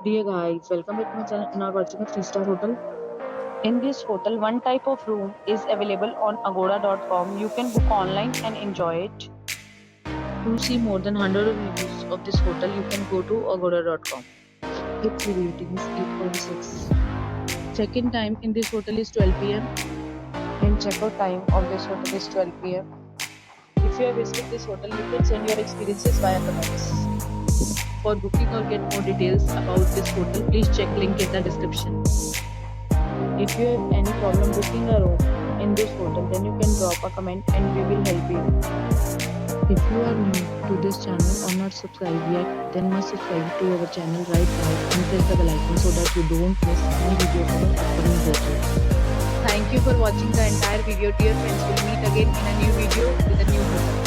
Dear guys, welcome back to my channel and are watching a 3-star hotel. In this hotel, one type of room is available on agoda.com. You can book online and enjoy it. To see more than 100 reviews of this hotel, you can go to agoda.com. Its rating is 8.6. Check-in time in this hotel is 12 p.m. And checkout time of this hotel is 12 p.m. If you have visited this hotel, you can send your experiences via comments. For booking or get more details about this hotel, please check link in the description. If you have any problem booking a room in this hotel, then you can drop a comment and we will help you. If you are new to this channel or not subscribed yet, then must subscribe to our channel right now and press the bell icon so that you don't miss any video of our upcoming hotel. Thank you for watching the entire video. Dear friends, we'll meet again in a new video with a new hotel.